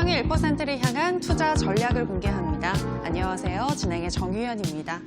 상위 1%를 향한 투자 전략을 공개합니다. 안녕하세요. 진행의 정유현입니다.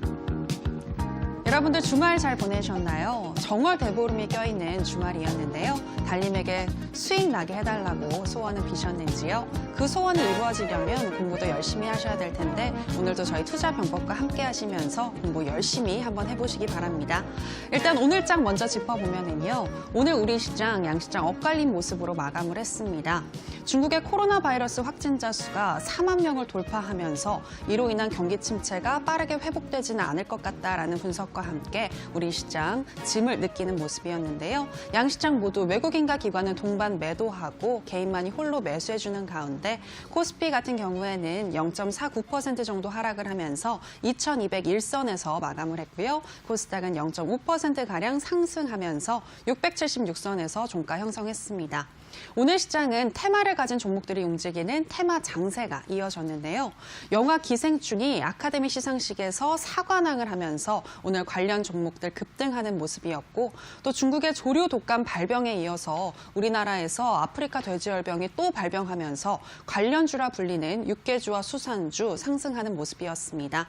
여러분들 주말 잘 보내셨나요? 정월 대보름이 껴있는 주말이었는데요. 달님에게 수익 나게 해달라고 소원을 비셨는지요? 그 소원이 이루어지려면 공부도 열심히 하셔야 될 텐데 오늘도 저희 투자병법과 함께 하시면서 공부 열심히 한번 해보시기 바랍니다. 일단 오늘 장 먼저 짚어보면은요. 오늘 우리 시장, 양시장 엇갈린 모습으로 마감을 했습니다. 중국의 코로나 바이러스 확진자 수가 4만 명을 돌파하면서 이로 인한 경기 침체가 빠르게 회복되지는 않을 것 같다라는 분석과 함께 우리 시장 짐을 느끼는 모습이었는데요. 양시장 모두 외국인과 기관은 동반 매도하고 개인만이 홀로 매수해주는 가운데 코스피 같은 경우에는 0.49% 정도 하락을 하면서 2201선에서 마감을 했고요. 코스닥은 0.5%가량 상승하면서 676선에서 종가 형성했습니다. 오늘 시장은 테마를 가진 종목들이 움직이는 테마 장세가 이어졌는데요. 영화 기생충이 아카데미 시상식에서 사관왕을 하면서 오늘 관련 종목들 급등하는 모습이었고 또 중국의 조류 독감 발병에 이어서 우리나라에서 아프리카 돼지열병이 또 발병하면서 관련주라 불리는 육개주와 수산주 상승하는 모습이었습니다.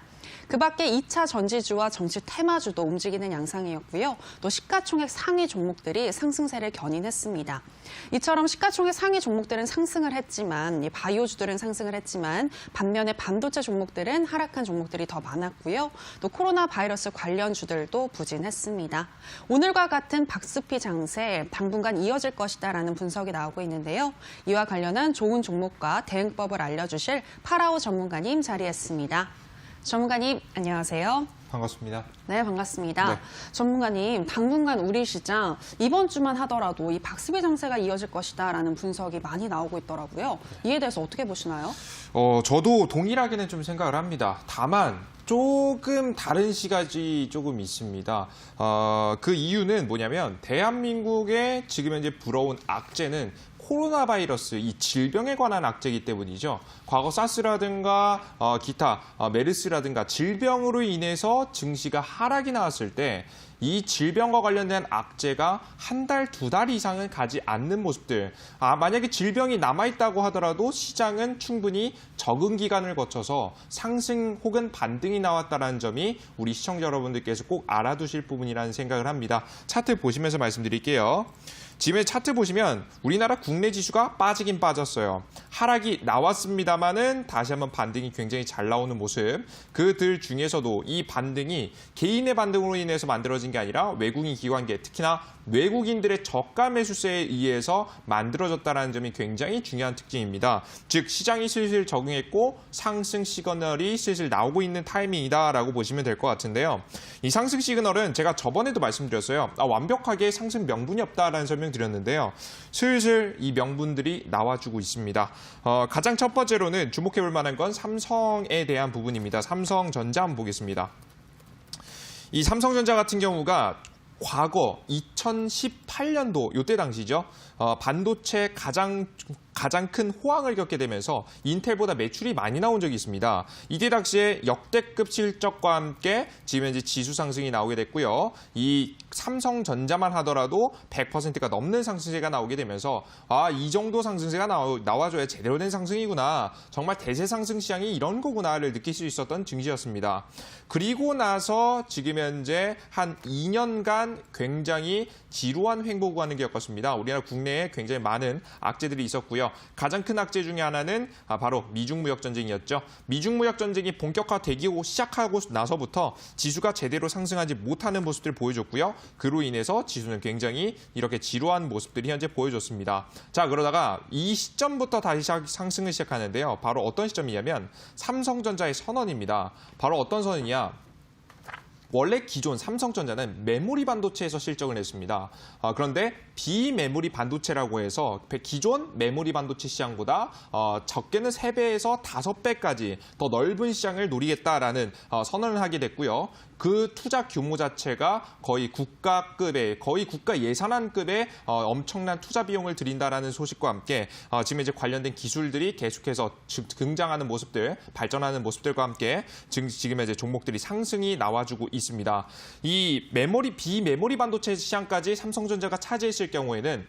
그 밖에 2차 전지주와 정치 테마주도 움직이는 양상이었고요. 또 시가총액 상위 종목들이 상승세를 견인했습니다. 이처럼 시가총액 상위 종목들은 상승을 했지만 바이오주들은 상승을 했지만 반면에 반도체 종목들은 하락한 종목들이 더 많았고요. 또 코로나 바이러스 관련주들도 부진했습니다. 오늘과 같은 박스피 장세 당분간 이어질 것이다라는 분석이 나오고 있는데요. 이와 관련한 좋은 종목과 대응법을 알려주실 파라오 전문가님 자리했습니다. 전문가님, 안녕하세요. 반갑습니다. 네, 반갑습니다. 네. 전문가님, 당분간 우리 시장 이번 주만 하더라도 이 박스비 장세가 이어질 것이다라는 분석이 많이 나오고 있더라고요. 이에 대해서 어떻게 보시나요? 저도 동일하게는 좀 생각을 합니다. 다만 조금 다른 시각이 조금 있습니다. 그 이유는 뭐냐면 대한민국의 지금 현재 불어온 악재는 코로나 바이러스, 이 질병에 관한 악재이기 때문이죠. 과거 사스라든가 기타 메르스라든가 질병으로 인해서 증시가 하락이 나왔을 때 이 질병과 관련된 악재가 한 달, 두 달 이상은 가지 않는 모습들. 만약에 질병이 남아있다고 하더라도 시장은 충분히 적응 기간을 거쳐서 상승 혹은 반등이 나왔다는 점이 우리 시청자 여러분들께서 꼭 알아두실 부분이라는 생각을 합니다. 차트 보시면서 말씀드릴게요. 지금 차트 보시면 우리나라 국내 지수가 빠지긴 빠졌어요. 하락이 나왔습니다만은 다시 한번 반등이 굉장히 잘 나오는 모습. 그들 중에서도 이 반등이 개인의 반등으로 인해서 만들어진 게 아니라 외국인 기관계, 특히나 외국인들의 저가 매수세에 의해서 만들어졌다는 점이 굉장히 중요한 특징입니다. 즉 시장이 슬슬 적응했고 상승 시그널이 슬슬 나오고 있는 타이밍이다라고 보시면 될 것 같은데요. 이 상승 시그널은 제가 저번에도 말씀드렸어요. 완벽하게 상승 명분이 없다라는 설명드렸는데요. 슬슬 이 명분들이 나와주고 있습니다. 가장 첫 번째로는 주목해볼 만한 건 삼성에 대한 부분입니다. 삼성전자 한번 보겠습니다. 이 삼성전자 같은 경우가 과거 2018년도 이때 당시죠. 반도체 가장 큰 호황을 겪게 되면서 인텔보다 매출이 많이 나온 적이 있습니다. 이때 당시에 역대급 실적과 함께 지금 현재 지수 상승이 나오게 됐고요. 이 삼성전자만 하더라도 100%가 넘는 상승세가 나오게 되면서 이 정도 상승세가 나와줘야 제대로 된 상승이구나. 정말 대세 상승 시장이 이런 거구나를 느낄 수 있었던 증시였습니다. 그리고 나서 지금 현재 한 2년간 굉장히 지루한 횡보 구간을 겪었습니다. 우리나라 국내에 굉장히 많은 악재들이 있었고요. 가장 큰 악재 중에 하나는 바로 미중 무역 전쟁이었죠. 미중 무역 전쟁이 본격화되기 시작하고 나서부터 지수가 제대로 상승하지 못하는 모습들을 보여줬고요. 그로 인해서 지수는 굉장히 이렇게 지루한 모습들이 현재 보여줬습니다. 자, 그러다가 이 시점부터 다시 상승을 시작하는데요. 바로 어떤 시점이냐면 삼성전자의 선언입니다. 바로 어떤 선언이냐? 원래 기존 삼성전자는 메모리 반도체에서 실적을 냈습니다. 그런데 비메모리 반도체라고 해서 기존 메모리 반도체 시장보다 적게는 3배에서 5배까지 더 넓은 시장을 노리겠다라는 선언을 하게 됐고요. 그 투자 규모 자체가 거의 국가급의, 거의 국가 예산안급의 엄청난 투자 비용을 들인다라는 소식과 함께 지금 이제 관련된 기술들이 계속해서 등장하는 모습들, 발전하는 모습들과 함께 지금 이제 종목들이 상승이 나와주고 있습니다. 이 비메모리 반도체 시장까지 삼성전자가 차지했을 경우에는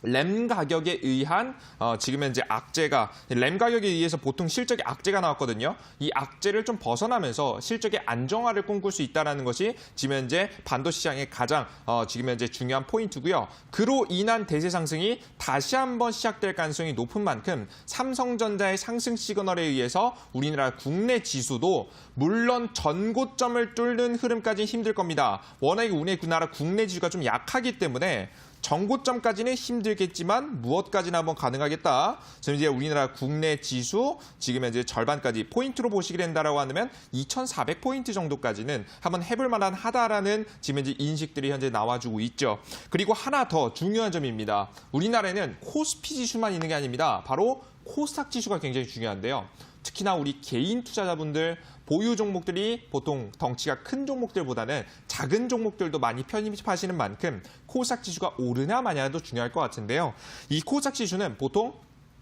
램 가격에 의한 지금 현재 악재가 램 가격에 의해서 보통 실적에 악재가 나왔거든요. 이 악재를 좀 벗어나면서 실적의 안정화를 꿈꿀 수 있다는 것이 지금 현재 반도 시장의 가장 지금 현재 중요한 포인트고요. 그로 인한 대세 상승이 다시 한번 시작될 가능성이 높은 만큼 삼성전자의 상승 시그널에 의해서 우리나라 국내 지수도 물론 전고점을 뚫는 흐름까지는 힘들 겁니다. 워낙에 우리나라 국내 지수가 좀 약하기 때문에 전고점까지는 힘들겠지만 무엇까지나 한번 가능하겠다. 지금 이제 우리나라 국내 지수 지금 현재 절반까지 포인트로 보시게 된다라고 하면 2,400포인트 정도까지는 한번 해볼 만한 하다라는 지금 현재 인식들이 현재 나와주고 있죠. 그리고 하나 더 중요한 점입니다. 우리나라에는 코스피 지수만 있는 게 아닙니다. 바로 코스닥 지수가 굉장히 중요한데요. 특히나 우리 개인 투자자분들 보유 종목들이 보통 덩치가 큰 종목들보다는 작은 종목들도 많이 편입하시는 만큼 코스닥 지수가 오르냐 마냐도 중요할 것 같은데요. 이 코스닥 지수는 보통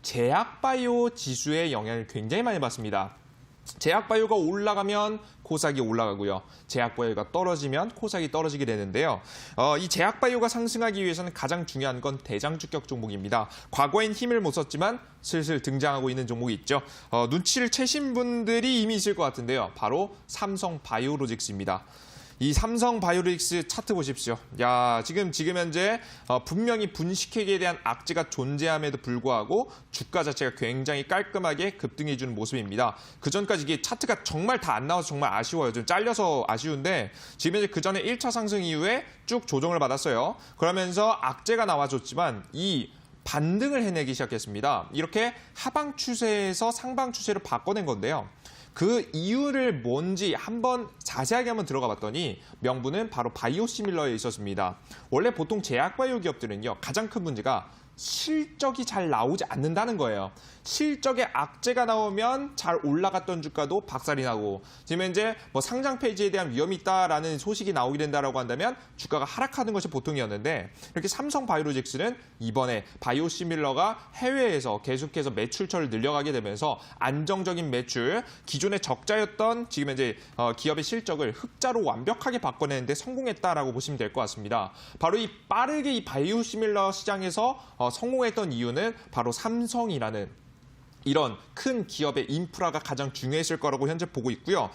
제약바이오 지수의 영향을 굉장히 많이 받습니다. 제약바이오가 올라가면 코스닥이 올라가고요. 제약바이오가 떨어지면 코스닥이 떨어지게 되는데요. 이 제약바이오가 상승하기 위해서는 가장 중요한 건 대장주격 종목입니다. 과거엔 힘을 못 썼지만 슬슬 등장하고 있는 종목이 있죠. 눈치를 채신 분들이 이미 있을 것 같은데요. 바로 삼성바이오로직스입니다. 이 삼성바이오로직스 차트 보십시오. 야, 지금 현재 분명히 분식회계에 대한 악재가 존재함에도 불구하고 주가 자체가 굉장히 깔끔하게 급등해주는 모습입니다. 그 전까지 이게 차트가 정말 다 안 나와서 정말 아쉬워요. 좀 잘려서 아쉬운데 지금 현재 그 전에 1차 상승 이후에 쭉 조정을 받았어요. 그러면서 악재가 나와줬지만 이 반등을 해내기 시작했습니다. 이렇게 하방 추세에서 상방 추세로 바꿔낸 건데요. 그 이유를 뭔지 한번 자세하게 한번 들어가 봤더니 명분은 바로 바이오시밀러에 있었습니다. 원래 보통 제약바이오 기업들은요, 가장 큰 문제가 실적이 잘 나오지 않는다는 거예요. 실적에 악재가 나오면 잘 올라갔던 주가도 박살이 나고 지금 현재 뭐 상장 폐지에 대한 위험이 있다라는 소식이 나오게 된다라고 한다면 주가가 하락하는 것이 보통이었는데 이렇게 삼성바이오로직스는 이번에 바이오시밀러가 해외에서 계속해서 매출처를 늘려가게 되면서 안정적인 매출, 기존의 적자였던 지금 현재 기업의 실적을 흑자로 완벽하게 바꿔내는데 성공했다라고 보시면 될 것 같습니다. 바로 이 빠르게 이 바이오시밀러 시장에서 성공했던 이유는 바로 삼성이라는 이런 큰 기업의 인프라가 가장 중요했을 거라고 현재 보고 있고요.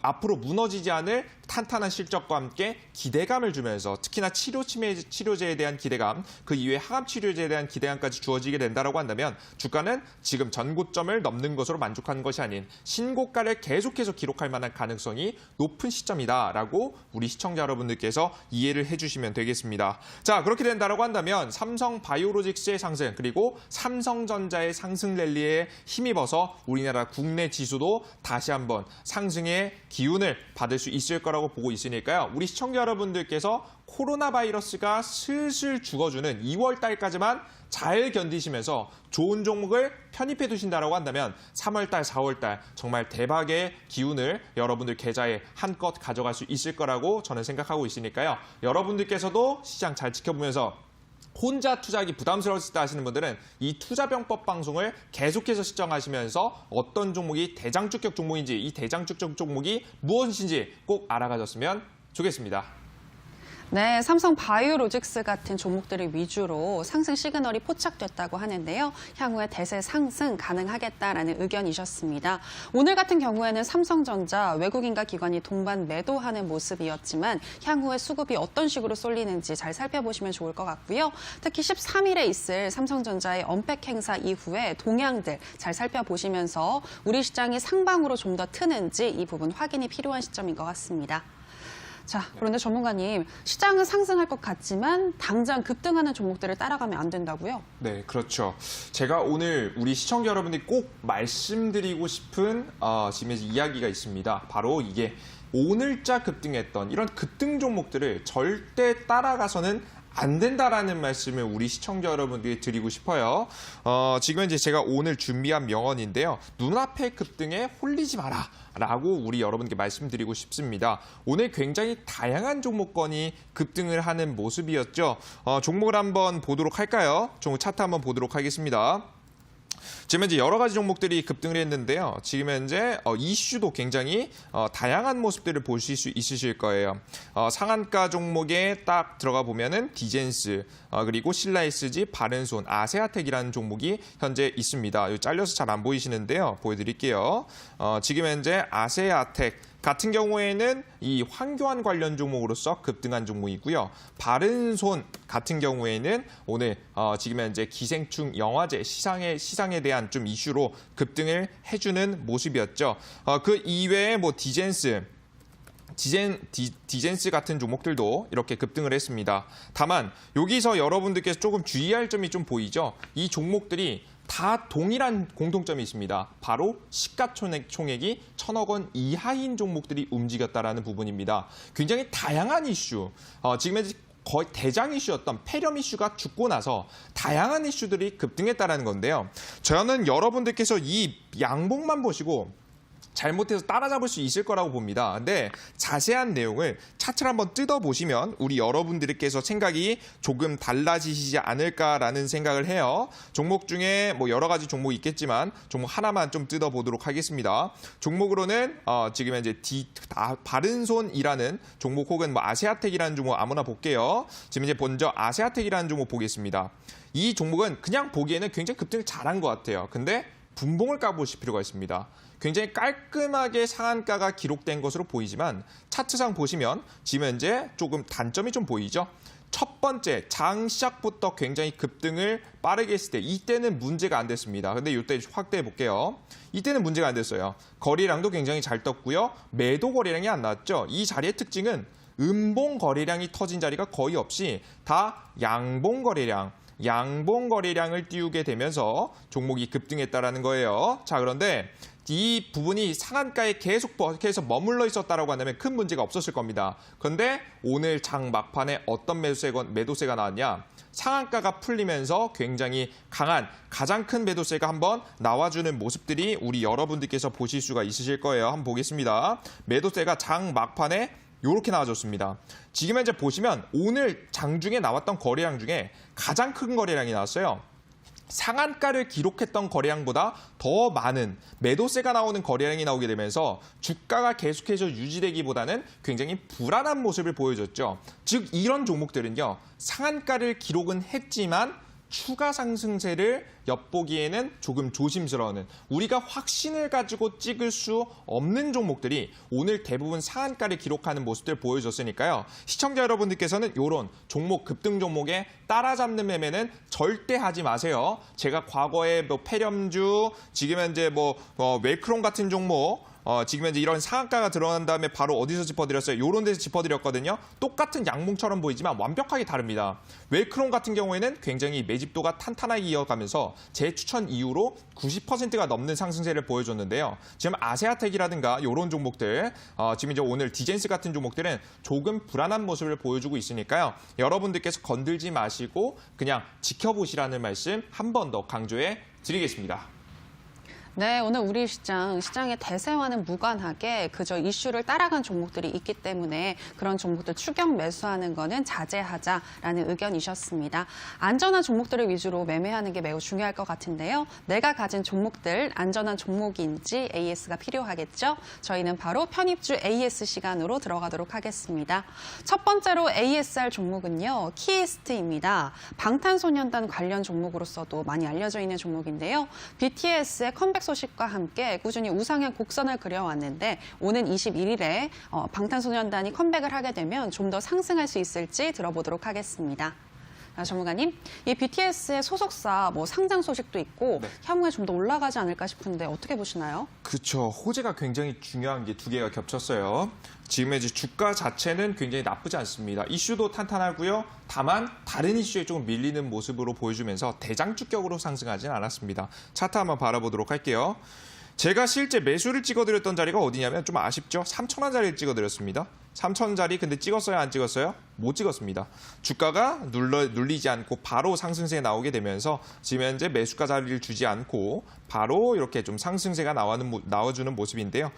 앞으로 무너지지 않을 탄탄한 실적과 함께 기대감을 주면서 특히나 치료제에 대한 기대감, 그 이외에 항암 치료제에 대한 기대감까지 주어지게 된다고 한다면 주가는 지금 전고점을 넘는 것으로 만족하는 것이 아닌 신고가를 계속해서 기록할 만한 가능성이 높은 시점이다라고 우리 시청자 여러분들께서 이해를 해주시면 되겠습니다. 자, 그렇게 된다고 한다면 삼성바이오로직스의 상승 그리고 삼성전자의 상승 랠리에 힘입어서 우리나라 국내 지수도 다시 한번 상승의 기운을 받을 수 있을 거라고 보고 있으니까요. 우리 시청자 여러분들께서 코로나 바이러스가 슬슬 죽어주는 2월 달까지만 잘 견디시면서 좋은 종목을 편입해 두신다고 한다면 3월 달, 4월 달 정말 대박의 기운을 여러분들 계좌에 한껏 가져갈 수 있을 거라고 저는 생각하고 있으니까요. 여러분들께서도 시장 잘 지켜보면서 혼자 투자하기 부담스러웠을 때 하시는 분들은 이 투자병법 방송을 계속해서 시청하시면서 어떤 종목이 대장주격 종목인지 이 대장주격 종목이 무엇인지 꼭 알아가셨으면 좋겠습니다. 네, 삼성바이오로직스 같은 종목들을 위주로 상승 시그널이 포착됐다고 하는데요. 향후에 대세 상승 가능하겠다라는 의견이셨습니다. 오늘 같은 경우에는 삼성전자 외국인과 기관이 동반 매도하는 모습이었지만 향후에 수급이 어떤 식으로 쏠리는지 잘 살펴보시면 좋을 것 같고요. 특히 13일에 있을 삼성전자의 언팩 행사 이후에 동향들 잘 살펴보시면서 우리 시장이 상방으로 좀 더 트는지 이 부분 확인이 필요한 시점인 것 같습니다. 자, 그런데 전문가님, 시장은 상승할 것 같지만 당장 급등하는 종목들을 따라가면 안 된다고요? 네, 그렇죠. 제가 오늘 우리 시청자 여러분들이 꼭 말씀드리고 싶은 지금 이야기가 있습니다. 바로 이게 오늘자 급등했던 이런 급등 종목들을 절대 따라가서는 안 된다라는 말씀을 우리 시청자 여러분들께 드리고 싶어요. 지금 이제 제가 오늘 준비한 명언인데요. 눈앞의 급등에 홀리지 마라. 라고 우리 여러분께 말씀드리고 싶습니다. 오늘 굉장히 다양한 종목권이 급등을 하는 모습이었죠. 종목을 한번 보도록 할까요? 종목 차트 한번 보도록 하겠습니다. 지금 현재 여러 가지 종목들이 급등을 했는데요. 지금 현재 이슈도 굉장히 다양한 모습들을 보실 수 있으실 거예요. 상한가 종목에 딱 들어가 보면은 디젠스, 그리고 신라SG, 바른손, 아세아텍이라는 종목이 현재 있습니다. 여기 잘려서 잘 안 보이시는데요. 보여드릴게요. 지금 현재 아세아텍 같은 경우에는 이 황교안 관련 종목으로서 급등한 종목이고요. 바른손 같은 경우에는 오늘 지금 현재 기생충 영화제 시상에 대한 좀 이슈로 급등을 해주는 모습이었죠. 그 이외에 뭐 디젠스 같은 종목들도 이렇게 급등을 했습니다. 다만 여기서 여러분들께서 조금 주의할 점이 좀 보이죠. 이 종목들이 다 동일한 공통점이 있습니다. 바로 시가총액이 1,000억 원 이하인 종목들이 움직였다라는 부분입니다. 굉장히 다양한 이슈, 지금 현재 거의 대장 이슈였던 폐렴 이슈가 죽고 나서 다양한 이슈들이 급등했다라는 건데요. 저는 여러분들께서 이 양봉만 보시고 잘못해서 따라잡을 수 있을 거라고 봅니다. 근데 자세한 내용을 차트를 한번 뜯어보시면 우리 여러분들께서 생각이 조금 달라지시지 않을까라는 생각을 해요. 종목 중에 뭐 여러 가지 종목이 있겠지만 종목 하나만 좀 뜯어보도록 하겠습니다. 종목으로는 지금 현재 바른손이라는 종목 혹은 뭐 아세아텍이라는 종목 아무나 볼게요. 지금 이제 먼저 아세아텍이라는 종목 보겠습니다. 이 종목은 그냥 보기에는 굉장히 급등을 잘한 것 같아요. 근데 분봉을 까보실 필요가 있습니다. 굉장히 깔끔하게 상한가가 기록된 것으로 보이지만 차트상 보시면 지금 현재 조금 단점이 좀 보이죠. 첫 번째, 장 시작부터 굉장히 급등을 빠르게 했을 때 이때는 문제가 안 됐습니다. 근데 이때 확대해 볼게요. 이때는 문제가 안 됐어요. 거래량도 굉장히 잘 떴고요. 매도 거래량이 안 나왔죠. 이 자리의 특징은 음봉 거래량이 터진 자리가 거의 없이 다 양봉 거래량을 띄우게 되면서 종목이 급등했다라는 거예요. 자, 그런데 이 부분이 상한가에 계속해서 머물러 있었다라고 한다면 큰 문제가 없었을 겁니다. 그런데 오늘 장 막판에 어떤 매도세가 나왔냐? 상한가가 풀리면서 굉장히 강한 가장 큰 매도세가 한번 나와주는 모습들이 우리 여러분들께서 보실 수가 있으실 거예요. 한번 보겠습니다. 매도세가 장 막판에 이렇게 나와줬습니다. 지금 현재 보시면 오늘 장중에 나왔던 거래량 중에 가장 큰 거래량이 나왔어요. 상한가를 기록했던 거래량보다 더 많은 매도세가 나오는 거래량이 나오게 되면서 주가가 계속해서 유지되기보다는 굉장히 불안한 모습을 보여줬죠. 즉 이런 종목들은요. 상한가를 기록은 했지만 추가 상승세를 엿보기에는 조금 조심스러운 우리가 확신을 가지고 찍을 수 없는 종목들이 오늘 대부분 상한가를 기록하는 모습들 보여줬으니까요. 시청자 여러분들께서는 이런 종목 급등 종목에 따라잡는 매매는 절대 하지 마세요. 제가 과거에 뭐 폐렴주, 지금 현재 웰크론 같은 종목 지금 현재 이런 상한가가 들어간 다음에 바로 어디서 짚어드렸어요? 이런 데서 짚어드렸거든요. 똑같은 양봉처럼 보이지만 완벽하게 다릅니다. 웰크론 같은 경우에는 굉장히 매집도가 탄탄하게 이어가면서 제 추천 이후로 90%가 넘는 상승세를 보여줬는데요. 지금 아세아텍이라든가 이런 종목들, 지금 이제 오늘 디젠스 같은 종목들은 조금 불안한 모습을 보여주고 있으니까요. 여러분들께서 건들지 마시고 그냥 지켜보시라는 말씀 한 번 더 강조해 드리겠습니다. 네, 오늘 우리 시장의 대세와는 무관하게 그저 이슈를 따라간 종목들이 있기 때문에 그런 종목들 추격 매수하는 거는 자제하자라는 의견이셨습니다. 안전한 종목들을 위주로 매매하는 게 매우 중요할 것 같은데요. 내가 가진 종목들, 안전한 종목인지 AS가 필요하겠죠? 저희는 바로 편입주 AS 시간으로 들어가도록 하겠습니다. 첫 번째로 ASR 종목은요, 키이스트입니다. 방탄소년단 관련 종목으로서도 많이 알려져 있는 종목인데요. BTS의 컴백 소식과 함께 꾸준히 우상향 곡선을 그려왔는데 오는 21일에 방탄소년단이 컴백을 하게 되면 좀 더 상승할 수 있을지 들어보도록 하겠습니다. 전문가님, 이 BTS의 소속사 상장 소식도 있고 네. 향후에 좀 더 올라가지 않을까 싶은데 어떻게 보시나요? 그렇죠. 호재가 굉장히 중요한 게 두 개가 겹쳤어요. 지금 이제 주가 자체는 굉장히 나쁘지 않습니다. 이슈도 탄탄하고요. 다만 다른 이슈에 조금 밀리는 모습으로 보여주면서 대장주격으로 상승하지는 않았습니다. 차트 한번 바라보도록 할게요. 제가 실제 매수를 찍어드렸던 자리가 어디냐면 좀 아쉽죠. 3,000원 자리를 찍어드렸습니다. 3,000원짜리 근데 찍었어요, 안 찍었어요? 못 찍었습니다. 주가가 눌리지 않고 바로 상승세가 나오게 되면서 지금 현재 매수가 자리를 주지 않고 바로 이렇게 좀 상승세가 나와주는 모습인데요.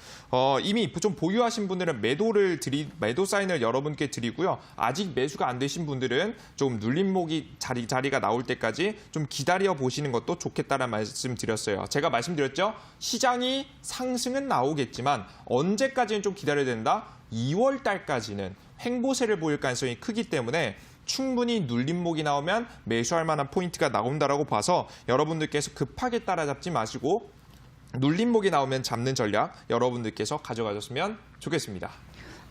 이미 좀 보유하신 분들은 매도 사인을 여러분께 드리고요. 아직 매수가 안 되신 분들은 좀 눌림목이 자리가 나올 때까지 좀 기다려 보시는 것도 좋겠다는 말씀 드렸어요. 제가 말씀드렸죠. 시장이 상승은 나오겠지만 언제까지는 좀 기다려야 된다? 2월 달까지는 횡보세를 보일 가능성이 크기 때문에 충분히 눌림목이 나오면 매수할 만한 포인트가 나온다라고 봐서 여러분들께서 급하게 따라잡지 마시고 눌림목이 나오면 잡는 전략 여러분들께서 가져가셨으면 좋겠습니다.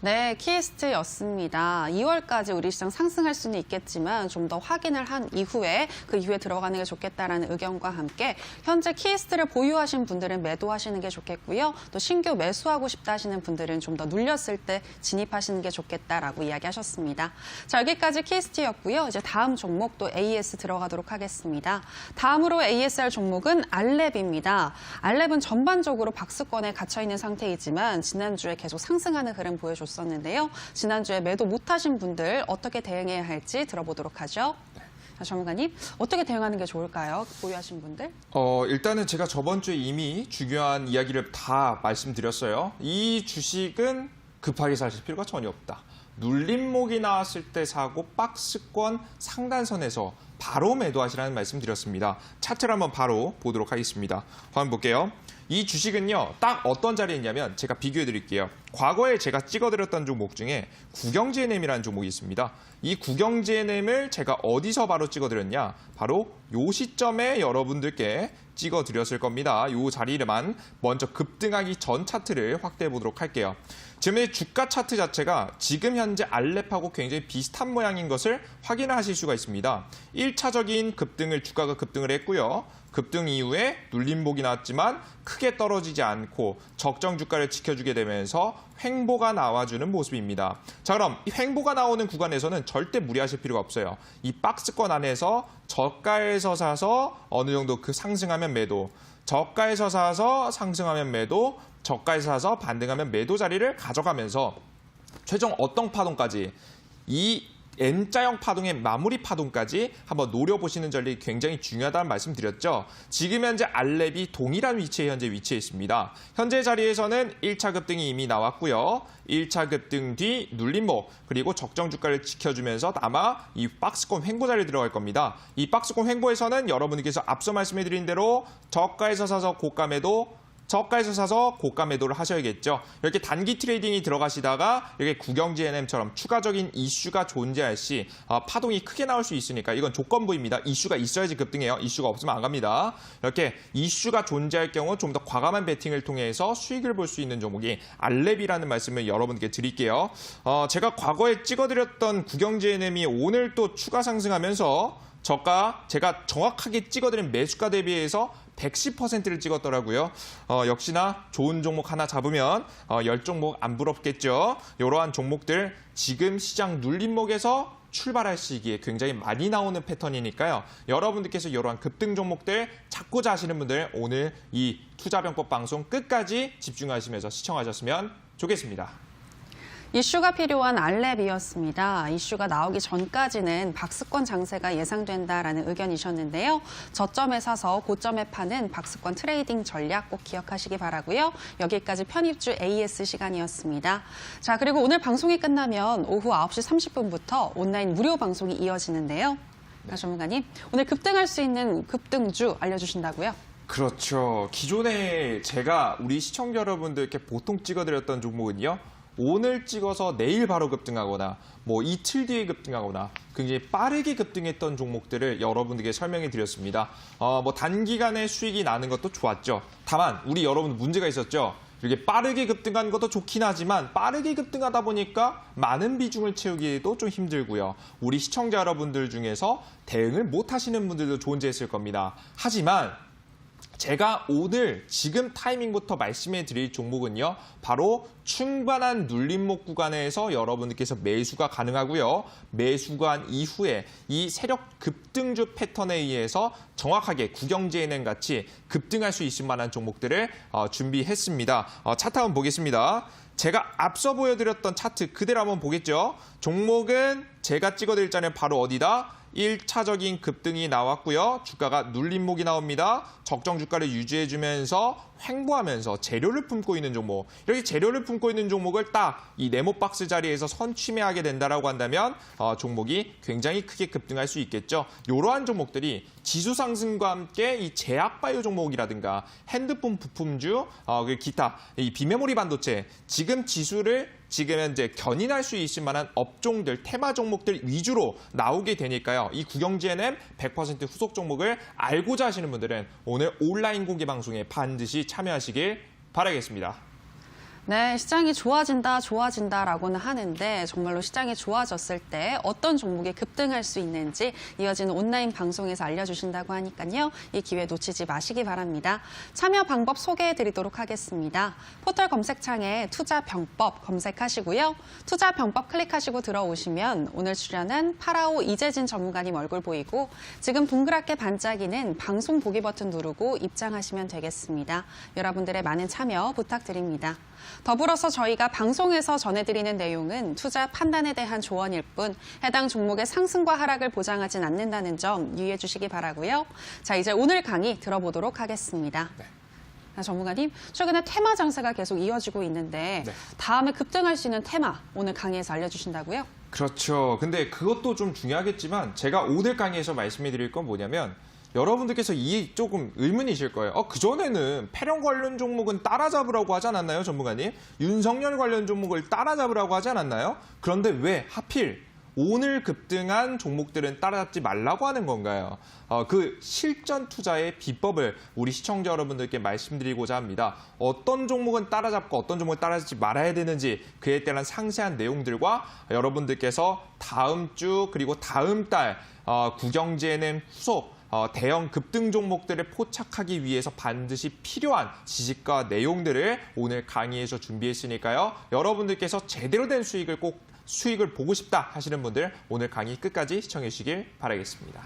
네, 키스트였습니다. 2월까지 우리 시장 상승할 수는 있겠지만 좀 더 확인을 한 이후에 그 이후에 들어가는 게 좋겠다라는 의견과 함께 현재 키스트를 보유하신 분들은 매도하시는 게 좋겠고요. 또 신규 매수하고 싶다 하시는 분들은 좀 더 눌렸을 때 진입하시는 게 좋겠다라고 이야기하셨습니다. 자, 여기까지 키스트였고요. 이제 다음 종목 또 AS 들어가도록 하겠습니다. 다음으로 ASR 종목은 알랩입니다. 알랩은 전반적으로 박스권에 갇혀 있는 상태이지만 지난주에 계속 상승하는 흐름 보여줬습니다. 었는데요. 지난주에 매도 못하신 분들 어떻게 대응해야 할지 들어보도록 하죠. 자, 전문가님, 어떻게 대응하는 게 좋을까요? 보유하신 분들? 일단은 제가 저번 주에 이미 중요한 이야기를 다 말씀드렸어요. 이 주식은 급하게 사실 필요가 전혀 없다. 눌림목이 나왔을 때 사고 박스권 상단선에서 바로 매도하시라는 말씀 드렸습니다. 차트를 한번 바로 보도록 하겠습니다. 한번 볼게요. 이 주식은요, 딱 어떤 자리에 있냐면 제가 비교해 드릴게요. 과거에 제가 찍어드렸던 종목 중에 구경GNM이라는 종목이 있습니다. 이 구경GNM을 제가 어디서 바로 찍어드렸냐? 바로 요 시점에 여러분들께 찍어드렸을 겁니다. 요 자리를만 먼저 급등하기 전 차트를 확대해 보도록 할게요. 지금 주가 차트 자체가 지금 현재 알랩하고 굉장히 비슷한 모양인 것을 확인을 하실 수가 있습니다. 1차적인 주가가 급등을 했고요. 급등 이후에 눌림목이 나왔지만 크게 떨어지지 않고 적정 주가를 지켜주게 되면서 횡보가 나와주는 모습입니다. 자, 그럼 이 횡보가 나오는 구간에서는 절대 무리하실 필요가 없어요. 이 박스권 안에서 저가에서 사서 어느 정도 상승하면 매도, 저가에서 사서 상승하면 매도, 저가에서 사서 반등하면 매도 자리를 가져가면서 최종 어떤 파동까지 이 N자형 파동의 마무리 파동까지 한번 노려보시는 전략이 굉장히 중요하다는 말씀드렸죠. 지금 현재 알랩이 동일한 위치에 현재 위치해 있습니다. 현재 자리에서는 1차 급등이 이미 나왔고요. 1차 급등 뒤 눌림목 그리고 적정 주가를 지켜주면서 아마 이 박스권 횡보 자리에 들어갈 겁니다. 이 박스권 횡보에서는 여러분께서 앞서 말씀해드린 대로 저가에서 사서 고가 매도, 저가에서 사서 고가 매도를 하셔야겠죠. 이렇게 단기 트레이딩이 들어가시다가 이렇게 구경GNM처럼 추가적인 이슈가 존재할 시 파동이 크게 나올 수 있으니까 이건 조건부입니다. 이슈가 있어야지 급등해요. 이슈가 없으면 안 갑니다. 이렇게 이슈가 존재할 경우 좀 더 과감한 베팅을 통해서 수익을 볼 수 있는 종목이 알랩이라는 말씀을 여러분께 드릴게요. 제가 과거에 찍어드렸던 구경GNM이 오늘 또 추가 상승하면서 제가 정확하게 찍어드린 매수가 대비해서 110%를 찍었더라고요. 역시나 좋은 종목 하나 잡으면 10종목 안 부럽겠죠. 이러한 종목들 지금 시장 눌림목에서 출발할 시기에 굉장히 많이 나오는 패턴이니까요. 여러분들께서 이러한 급등 종목들 찾고자 하시는 분들 오늘 이 투자병법 방송 끝까지 집중하시면서 시청하셨으면 좋겠습니다. 이슈가 필요한 알랩이었습니다. 이슈가 나오기 전까지는 박스권 장세가 예상된다라는 의견이셨는데요. 저점에 사서 고점에 파는 박스권 트레이딩 전략 꼭 기억하시기 바라고요. 여기까지 편입주 AS 시간이었습니다. 자, 그리고 오늘 방송이 끝나면 오후 9시 30분부터 온라인 무료 방송이 이어지는데요. 전문가님, 오늘 급등할 수 있는 급등주 알려주신다고요? 그렇죠. 기존에 제가 우리 시청자 여러분들께 보통 찍어드렸던 종목은요. 오늘 찍어서 내일 바로 급등하거나 뭐 이틀 뒤에 급등하거나 굉장히 빠르게 급등했던 종목들을 여러분들께 설명해 드렸습니다. 뭐 단기간에 수익이 나는 것도 좋았죠. 다만 우리 여러분 문제가 있었죠. 이렇게 빠르게 급등한 것도 좋긴 하지만 빠르게 급등하다 보니까 많은 비중을 채우기에도 좀 힘들고요. 우리 시청자 여러분들 중에서 대응을 못 하시는 분들도 존재했을 겁니다. 하지만 제가 오늘 지금 타이밍부터 말씀해 드릴 종목은요. 바로 충분한 눌림목 구간에서 여러분들께서 매수가 가능하고요. 매수간 이후에 이 세력 급등주 패턴에 의해서 정확하게 구경제은행 같이 급등할 수 있을 만한 종목들을 준비했습니다. 차트 한번 보겠습니다. 제가 앞서 보여드렸던 차트 그대로 한번 보겠죠. 종목은 제가 찍어드릴 자는 바로 어디다? 1차적인 급등이 나왔고요. 주가가 눌림목이 나옵니다. 적정 주가를 유지해주면서 횡보하면서 재료를 품고 있는 종목. 이렇게 재료를 품고 있는 종목을 딱 이 네모 박스 자리에서 선취매하게 된다라고 한다면 종목이 굉장히 크게 급등할 수 있겠죠. 이러한 종목들이 지수 상승과 함께 이 제약바이오 종목이라든가 핸드폰 부품주, 기타 이 비메모리 반도체 지금 지수를 지금 현재 견인할 수 있을 만한 업종들, 테마 종목들 위주로 나오게 되니까요. 이 구경GNM 100% 후속 종목을 알고자 하시는 분들은 오늘 온라인 공개 방송에 반드시 참여하시길 바라겠습니다. 네, 시장이 좋아진다라고는 하는데 정말로 시장이 좋아졌을 때 어떤 종목이 급등할 수 있는지 이어지는 온라인 방송에서 알려주신다고 하니까요. 이 기회 놓치지 마시기 바랍니다. 참여 방법 소개해드리도록 하겠습니다. 포털 검색창에 투자병법 검색하시고요. 투자병법 클릭하시고 들어오시면 오늘 출연한 파라오 이재진 전문가님 얼굴 보이고 지금 동그랗게 반짝이는 방송 보기 버튼 누르고 입장하시면 되겠습니다. 여러분들의 많은 참여 부탁드립니다. 더불어서 저희가 방송에서 전해드리는 내용은 투자 판단에 대한 조언일 뿐 해당 종목의 상승과 하락을 보장하진 않는다는 점 유의해 주시기 바라고요. 자, 이제 오늘 강의 들어보도록 하겠습니다. 네. 전문가님, 최근에 테마 장세가 계속 이어지고 있는데 다음에 급등할 수 있는 테마 오늘 강의에서 알려주신다고요? 그렇죠. 근데 그것도 좀 중요하겠지만 제가 오늘 강의에서 말씀해 드릴 건 뭐냐면 여러분들께서 이 조금 의문이실 거예요. 그전에는 패령 관련 종목은 따라잡으라고 하지 않았나요, 전문가님? 윤석열 관련 종목을 따라잡으라고 하지 않았나요? 그런데 왜 하필 오늘 급등한 종목들은 따라잡지 말라고 하는 건가요? 그 실전 투자의 비법을 우리 시청자 여러분들께 말씀드리고자 합니다. 어떤 종목은 따라잡고 어떤 종목은 따라잡지 말아야 되는지 그에 대한 상세한 내용들과 여러분들께서 다음 주 그리고 다음 달 구경GNM 후속 대형 급등 종목들을 포착하기 위해서 반드시 필요한 지식과 내용들을 오늘 강의에서 준비했으니까요. 여러분들께서 제대로 된 수익을 보고 싶다 하시는 분들 오늘 강의 끝까지 시청해 주시길 바라겠습니다.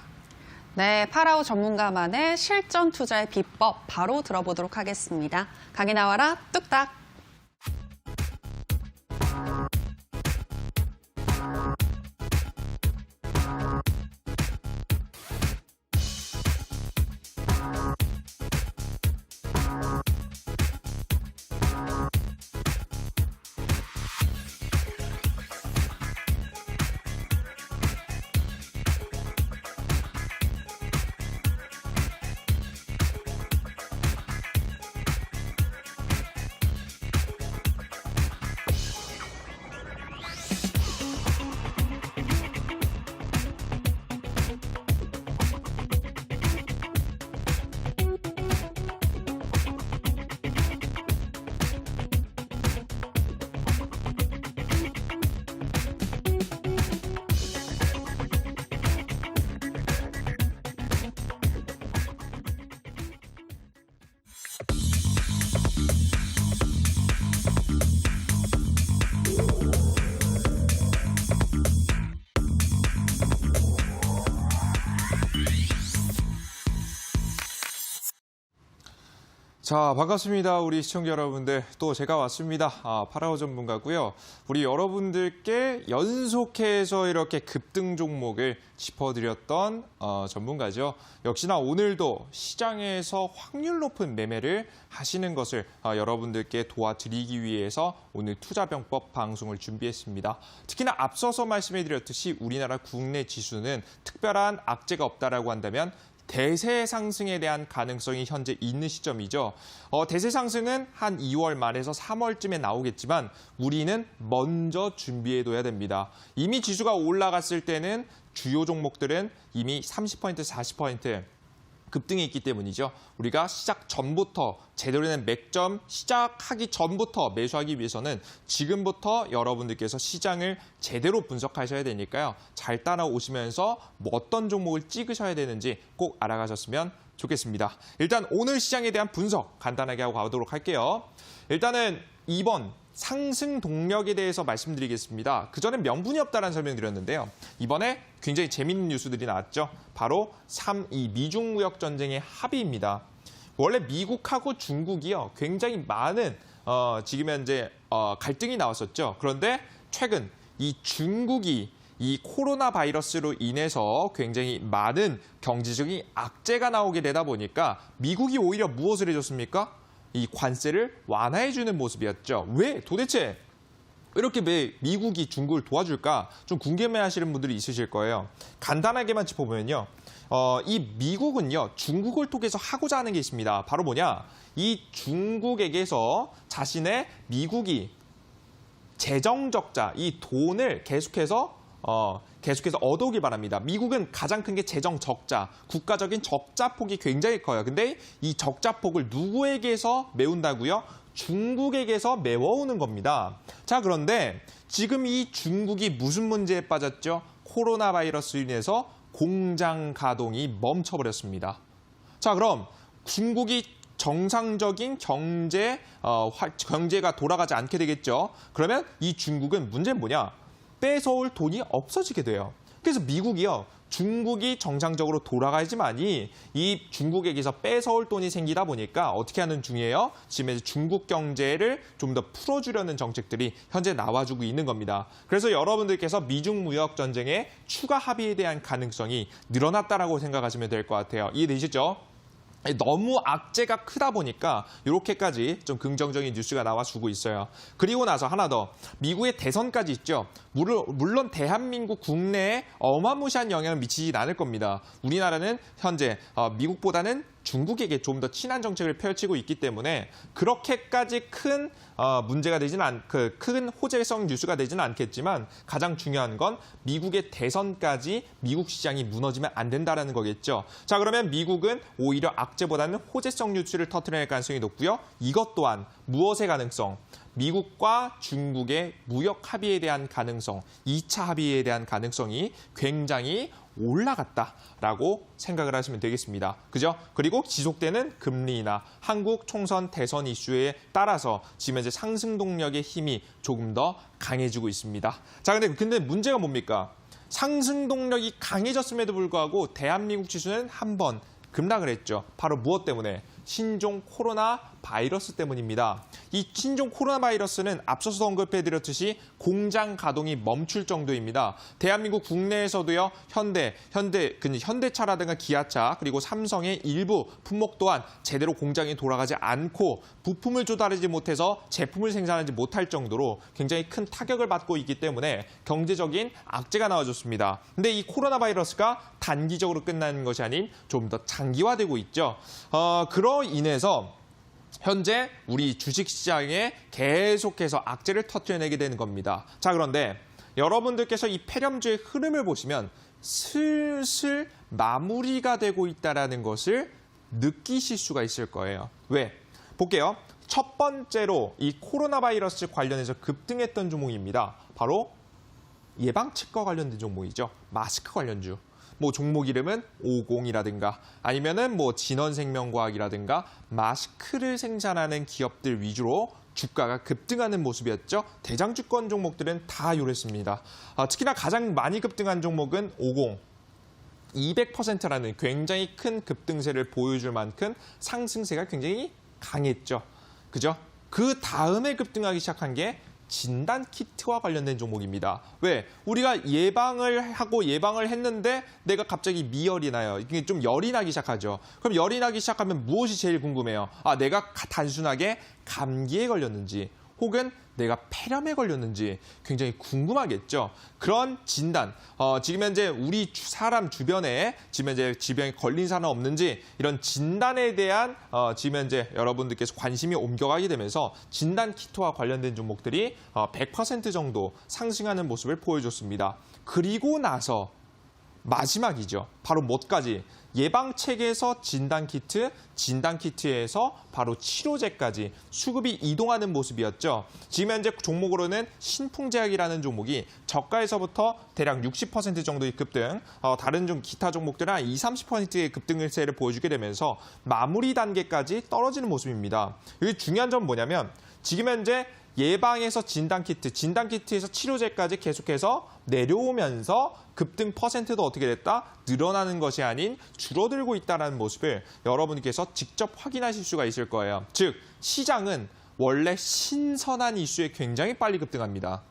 네, 파라오 전문가만의 실전 투자의 비법 바로 들어보도록 하겠습니다. 강의 나와라 뚝딱. 자, 반갑습니다. 우리 시청자 여러분들. 또 제가 왔습니다. 파라오 전문가고요. 우리 여러분들께 연속해서 이렇게 급등 종목을 짚어드렸던 전문가죠. 역시나 오늘도 시장에서 확률 높은 매매를 하시는 것을 여러분들께 도와드리기 위해서 오늘 투자병법 방송을 준비했습니다. 특히나 앞서서 말씀해드렸듯이 우리나라 국내 지수는 특별한 악재가 없다라고 한다면 대세 상승에 대한 가능성이 현재 있는 시점이죠. 대세 상승은 한 2월 말에서 3월쯤에 나오겠지만 우리는 먼저 준비해둬야 됩니다. 이미 지수가 올라갔을 때는 주요 종목들은 이미 30%, 40% 급등이 있기 때문이죠. 우리가 시작 전부터 제대로 된 맥점 시작하기 전부터 매수하기 위해서는 지금부터 여러분들께서 시장을 제대로 분석하셔야 되니까요. 잘 따라오시면서 어떤 종목을 찍으셔야 되는지 꼭 알아가셨으면 좋겠습니다. 일단 오늘 시장에 대한 분석 간단하게 하고 가도록 할게요. 일단은 이번 상승 동력에 대해서 말씀드리겠습니다. 그전엔 명분이 없다라는 설명드렸는데요. 이번에 굉장히 재밌는 뉴스들이 나왔죠. 바로 이 미중 무역 전쟁의 합의입니다. 원래 미국하고 중국이요. 굉장히 많은 지금 현재 갈등이 나왔었죠. 그런데 최근 이 중국이 이 코로나 바이러스로 인해서 굉장히 많은 경제적인 악재가 나오게 되다 보니까 미국이 오히려 무엇을 해줬습니까? 이 관세를 완화해주는 모습이었죠. 왜? 도대체 이렇게 왜 미국이 중국을 도와줄까? 좀 궁금해하시는 분들이 있으실 거예요. 간단하게만 짚어보면요. 이 미국은요, 중국을 통해서 하고자 하는 게 있습니다. 바로 뭐냐? 이 중국에게서 자신의 미국이 재정 적자, 이 돈을 계속해서 얻어오길 바랍니다. 미국은 가장 큰 게 재정 적자, 국가적인 적자 폭이 굉장히 커요. 근데 이 적자 폭을 누구에게서 메운다고요? 중국에게서 메워오는 겁니다. 자, 그런데 지금 이 중국이 무슨 문제에 빠졌죠? 코로나 바이러스로 인해서 공장 가동이 멈춰버렸습니다. 자, 그럼 중국이 정상적인 경제가 돌아가지 않게 되겠죠. 그러면 이 중국은 문제는 뭐냐? 뺏어올 돈이 없어지게 돼요. 그래서 미국이요. 중국이 정상적으로 돌아가야지만이 이 중국에게서 뺏어올 돈이 생기다 보니까 어떻게 하는 중이에요? 지금 이제 중국 경제를 좀 더 풀어주려는 정책들이 현재 나와주고 있는 겁니다. 그래서 여러분들께서 미중 무역 전쟁의 추가 합의에 대한 가능성이 늘어났다라고 생각하시면 될 것 같아요. 이해되시죠? 너무 악재가 크다 보니까 이렇게까지 좀 긍정적인 뉴스가 나와주고 있어요. 그리고 나서 하나 더, 미국의 대선까지 있죠. 물론 대한민국 국내에 어마무시한 영향을 미치진 않을 겁니다. 우리나라는 현재 미국보다는 중국에게 좀 더 친한 정책을 펼치고 있기 때문에 그렇게까지 큰 문제가 되지는 큰 호재성 뉴스가 되지는 않겠지만 가장 중요한 건 미국의 대선까지 미국 시장이 무너지면 안 된다는 거겠죠. 자, 그러면 미국은 오히려 악재보다는 호재성 뉴스를 터뜨릴 가능성이 높고요. 이것 또한 무엇의 가능성? 미국과 중국의 무역 합의에 대한 가능성, 2차 합의에 대한 가능성이 굉장히 올라갔다라고 생각을 하시면 되겠습니다. 그죠? 그리고 지속되는 금리나 한국 총선 대선 이슈에 따라서 지금 현재 상승 동력의 힘이 조금 더 강해지고 있습니다. 자, 근데 문제가 뭡니까? 상승 동력이 강해졌음에도 불구하고 대한민국 지수는 한 번 급락을 했죠. 바로 무엇 때문에? 신종 코로나 바이러스 때문입니다. 이 신종 코로나 바이러스는 앞서서 언급해드렸듯이 공장 가동이 멈출 정도입니다. 대한민국 국내에서도요, 현대차라든가 기아차 그리고 삼성의 일부 품목 또한 제대로 공장이 돌아가지 않고 부품을 조달하지 못해서 제품을 생산하지 못할 정도로 굉장히 큰 타격을 받고 있기 때문에 경제적인 악재가 나와줬습니다. 근데 이 코로나 바이러스가 단기적으로 끝나는 것이 아닌 좀 더 장기화되고 있죠. 그로 인해서 현재 우리 주식시장에 계속해서 악재를 터뜨려내게 되는 겁니다. 자, 그런데 여러분들께서 이 폐렴주의 흐름을 보시면 슬슬 마무리가 되고 있다는 것을 느끼실 수가 있을 거예요. 왜? 볼게요. 첫 번째로 이 코로나 바이러스 관련해서 급등했던 종목입니다. 바로 예방치과 관련된 종목이죠. 마스크 관련주. 뭐 종목 이름은 50이라든가 아니면은 뭐 진원생명과학이라든가 마스크를 생산하는 기업들 위주로 주가가 급등하는 모습이었죠. 대장주권 종목들은 다 요랬습니다. 특히나 가장 많이 급등한 종목은 50. 200%라는 굉장히 큰 급등세를 보여줄 만큼 상승세가 굉장히 강했죠. 그죠? 그 다음에 급등하기 시작한 게 진단키트와 관련된 종목입니다. 왜? 우리가 예방을 했는데 내가 갑자기 미열이 나요. 이게 좀 열이 나기 시작하죠. 그럼 열이 나기 시작하면 무엇이 제일 궁금해요? 내가 단순하게 감기에 걸렸는지 혹은 내가 폐렴에 걸렸는지 굉장히 궁금하겠죠. 그런 진단, 지금 현재 우리 사람 주변에 지금 현재 질병에 걸린 사람 없는지 이런 진단에 대한 지금 현재 여러분들께서 관심이 옮겨가게 되면서 진단 키트와 관련된 종목들이 100% 정도 상승하는 모습을 보여줬습니다. 그리고 나서 마지막이죠. 바로 뭐까지? 예방책에서 진단키트, 진단키트에서 바로 치료제까지 수급이 이동하는 모습이었죠. 지금 현재 종목으로는 신풍제약이라는 종목이 저가에서부터 대략 60% 정도의 급등, 다른 좀 기타 종목들은 한 20-30%의 급등세를 보여주게 되면서 마무리 단계까지 떨어지는 모습입니다. 여기 중요한 점은 뭐냐면 지금 현재 예방에서 진단키트, 진단키트에서 치료제까지 계속해서 내려오면서 급등 퍼센트도 어떻게 됐다? 늘어나는 것이 아닌 줄어들고 있다는 모습을 여러분께서 직접 확인하실 수가 있을 거예요. 즉, 시장은 원래 신선한 이슈에 굉장히 빨리 급등합니다.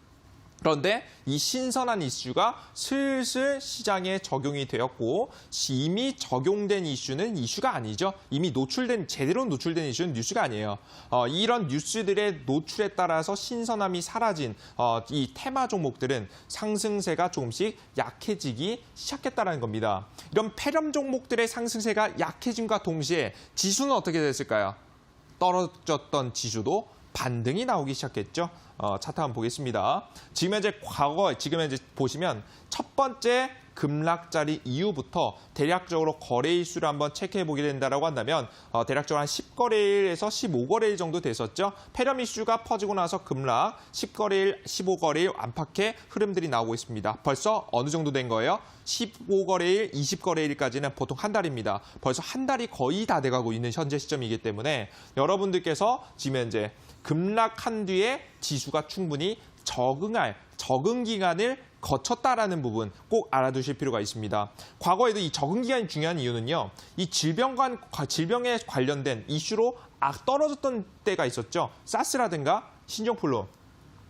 그런데 이 신선한 이슈가 슬슬 시장에 적용이 되었고 이미 적용된 이슈는 이슈가 아니죠. 이미 제대로 노출된 이슈는 뉴스가 아니에요. 이런 뉴스들의 노출에 따라서 신선함이 사라진 이 테마 종목들은 상승세가 조금씩 약해지기 시작했다는 겁니다. 이런 폐렴 종목들의 상승세가 약해짐과 동시에 지수는 어떻게 됐을까요? 떨어졌던 지수도 반등이 나오기 시작했죠. 차트 한번 보겠습니다. 지금 현재 보시면 첫 번째 급락자리 이후부터 대략적으로 거래일수를 한번 체크해 보게 된다고 한다면 대략적으로 한 10거래일에서 15거래일 정도 됐었죠. 폐렴 이슈가 퍼지고 나서 급락, 10거래일, 15거래일 안팎의 흐름들이 나오고 있습니다. 벌써 어느 정도 된 거예요? 15거래일, 20거래일까지는 보통 한 달입니다. 벌써 한 달이 거의 다 돼가고 있는 현재 시점이기 때문에 여러분들께서 지금 현재 급락한 뒤에 지수가 충분히 적응 기간을 거쳤다라는 부분 꼭 알아두실 필요가 있습니다. 과거에도 이 적응 기간이 중요한 이유는요. 이 질병에 관련된 이슈로 떨어졌던 때가 있었죠. 사스라든가 신종플루,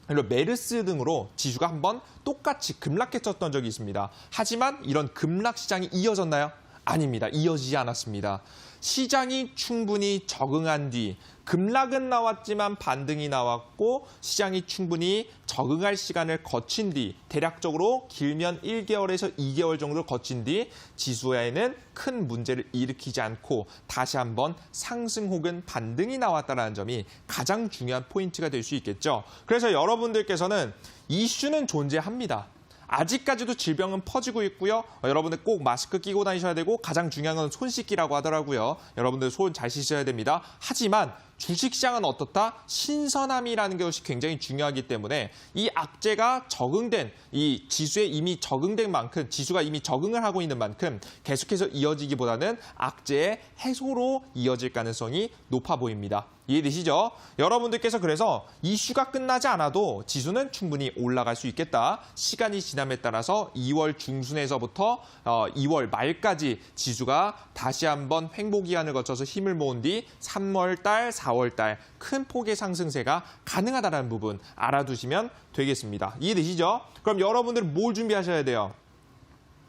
그리고 메르스 등으로 지수가 한번 똑같이 급락했었던 적이 있습니다. 하지만 이런 급락 시장이 이어졌나요? 아닙니다. 이어지지 않았습니다. 시장이 충분히 적응한 뒤 급락은 나왔지만 반등이 나왔고 시장이 충분히 적응할 시간을 거친 뒤 대략적으로 길면 1개월에서 2개월 정도를 거친 뒤 지수에는 큰 문제를 일으키지 않고 다시 한번 상승 혹은 반등이 나왔다는 점이 가장 중요한 포인트가 될 수 있겠죠. 그래서 여러분들께서는 이슈는 존재합니다. 아직까지도 질병은 퍼지고 있고요. 여러분들 꼭 마스크 끼고 다니셔야 되고 가장 중요한 건 손 씻기라고 하더라고요. 여러분들 손 잘 씻어야 됩니다. 하지만 주식시장은 어떻다? 신선함이라는 것이 굉장히 중요하기 때문에 이 악재가 적응된 이 지수에 이미 적응된 만큼 지수가 이미 적응을 하고 있는 만큼 계속해서 이어지기보다는 악재의 해소로 이어질 가능성이 높아 보입니다. 이해되시죠? 여러분들께서 그래서 이슈가 끝나지 않아도 지수는 충분히 올라갈 수 있겠다. 시간이 지남에 따라서 2월 중순에서부터 2월 말까지 지수가 다시 한번 횡보 기간을 거쳐서 힘을 모은 뒤 3월 달, 4월 달 큰 폭의 상승세가 가능하다는 부분 알아두시면 되겠습니다. 이해되시죠? 그럼 여러분들은 뭘 준비하셔야 돼요?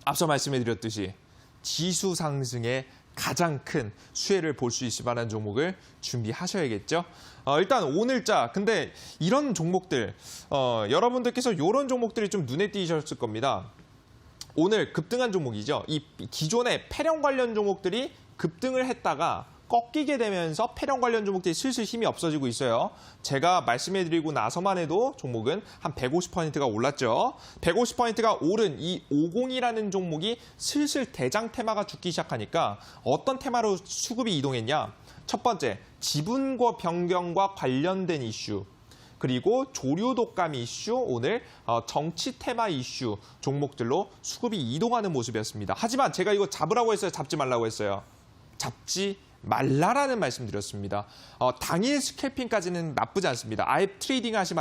앞서 말씀해드렸듯이 지수 상승에 가장 큰 수혜를 볼 수 있을 만한 종목을 준비하셔야겠죠. 일단 오늘자 근데 이런 종목들 여러분들께서 이런 종목들이 좀 눈에 띄셨을 겁니다. 오늘 급등한 종목이죠. 이 기존의 폐렴 관련 종목들이 급등을 했다가 꺾이게 되면서 폐렴 관련 종목들이 슬슬 힘이 없어지고 있어요. 제가 말씀해드리고 나서만 해도 종목은 한 150%가 올랐죠. 150%가 오른 이 50이라는 종목이 슬슬 대장 테마가 죽기 시작하니까 어떤 테마로 수급이 이동했냐. 첫 번째, 지분과 변경과 관련된 이슈. 그리고 조류 독감 이슈, 오늘 정치 테마 이슈 종목들로 수급이 이동하는 모습이었습니다. 하지만 제가 이거 잡으라고 했어요? 잡지 말라고 했어요? 잡지 말라라는 말씀드렸습니다. 당일 스캘핑까지는 나쁘지 않습니다. 아예 트레이딩 하지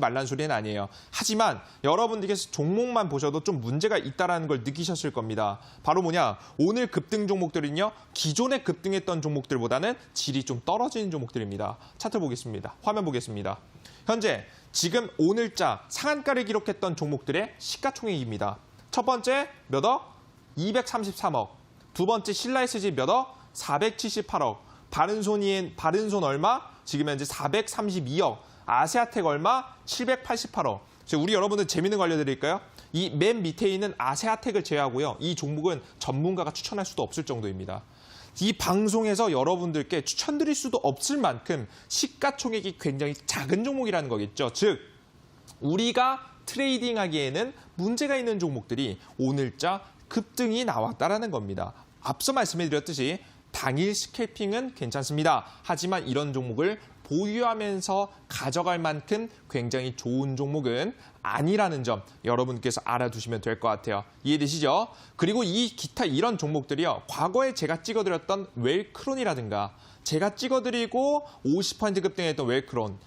말라는 소리는 아니에요. 하지만 여러분들께서 종목만 보셔도 좀 문제가 있다는 걸 느끼셨을 겁니다. 바로 뭐냐? 오늘 급등 종목들은요. 기존에 급등했던 종목들보다는 질이 좀 떨어지는 종목들입니다. 차트 보겠습니다. 화면 보겠습니다. 현재 지금 오늘자 상한가를 기록했던 종목들의 시가총액입니다. 첫 번째 몇 억? 233억. 두 번째 신라SG 몇 억? 478억, 바른손 얼마? 지금 현재 432억, 아세아텍 얼마? 788억. 우리 여러분들 재밌는 거 알려드릴까요? 이 맨 밑에 있는 아세아텍을 제외하고요. 이 종목은 전문가가 추천할 수도 없을 정도입니다. 이 방송에서 여러분들께 추천드릴 수도 없을 만큼 시가총액이 굉장히 작은 종목이라는 거겠죠. 즉, 우리가 트레이딩하기에는 문제가 있는 종목들이 오늘자 급등이 나왔다라는 겁니다. 앞서 말씀해드렸듯이 당일 스캘핑은 괜찮습니다. 하지만 이런 종목을 보유하면서 가져갈 만큼 굉장히 좋은 종목은 아니라는 점 여러분께서 알아두시면 될 것 같아요. 이해되시죠? 그리고 이 기타 이런 종목들이요. 과거에 제가 찍어드렸던 웰크론이라든가 제가 찍어드리고 50% 급등했던 웰크론,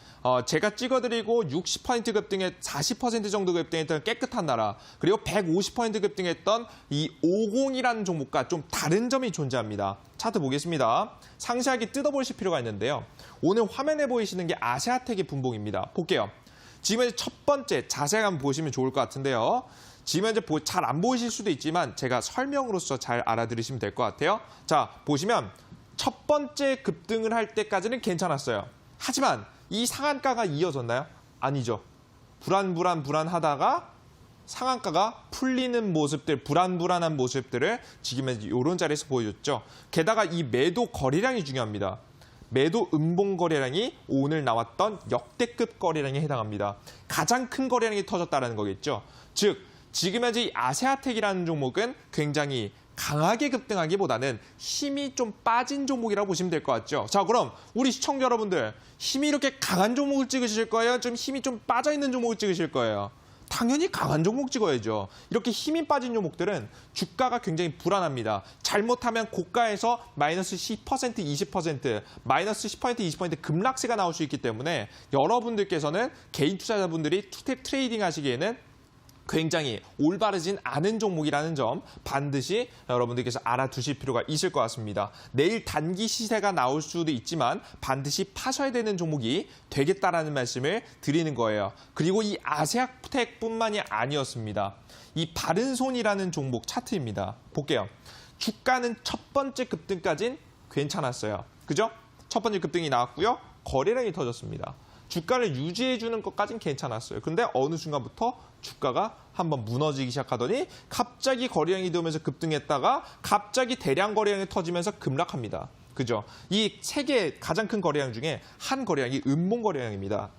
제가 찍어드리고 60% 급등했 40% 정도 급등했던 깨끗한 나라, 그리고 150% 급등했던 이 50이라는 종목과 좀 다른 점이 존재합니다. 차트 보겠습니다. 상세하게 뜯어보실 필요가 있는데요. 오늘 화면에 보이시는 게 아시아텍의 분봉입니다. 볼게요. 지금 첫 번째 자세히 한번 보시면 좋을 것 같은데요. 지금 현재 잘 안 보이실 수도 있지만 제가 설명으로서 잘 알아들으시면 될 것 같아요. 자, 보시면 첫 번째 급등을 할 때까지는 괜찮았어요. 하지만 이 상한가가 이어졌나요? 아니죠. 불안하다가 상한가가 풀리는 모습들, 불안한 모습들을 지금 이런 자리에서 보여줬죠. 게다가 이 매도 거래량이 중요합니다. 매도 음봉 거래량이 오늘 나왔던 역대급 거래량에 해당합니다. 가장 큰 거래량이 터졌다는 거겠죠. 즉, 지금 현재 이 아세아텍이라는 종목은 굉장히 강하게 급등하기보다는 힘이 좀 빠진 종목이라고 보시면 될 것 같죠. 자, 그럼 우리 시청자 여러분들 힘이 이렇게 강한 종목을 찍으실 거예요? 좀 힘이 좀 빠져있는 종목을 찍으실 거예요? 당연히 강한 종목 찍어야죠. 이렇게 힘이 빠진 종목들은 주가가 굉장히 불안합니다. 잘못하면 고가에서 마이너스 10%, 20%, 마이너스 10%, 20% 급락세가 나올 수 있기 때문에 여러분들께서는 개인 투자자분들이 투탭 트레이딩 하시기에는 굉장히 올바르진 않은 종목이라는 점 반드시 여러분들께서 알아두실 필요가 있을 것 같습니다. 내일 단기 시세가 나올 수도 있지만 반드시 파셔야 되는 종목이 되겠다라는 말씀을 드리는 거예요. 그리고 이 아세아텍뿐만이 아니었습니다. 이 바른손이라는 종목 차트입니다. 볼게요. 주가는 첫 번째 급등까지는 괜찮았어요. 그죠? 첫 번째 급등이 나왔고요. 거래량이 터졌습니다. 주가를 유지해주는 것까지는 괜찮았어요. 근데 어느 순간부터 주가가 한번 무너지기 시작하더니 갑자기 거래량이 들어오면서 급등했다가 갑자기 대량 거래량이 터지면서 급락합니다. 그죠? 이 세 개 가장 큰 거래량 중에 한 거래량이 음봉 거래량입니다.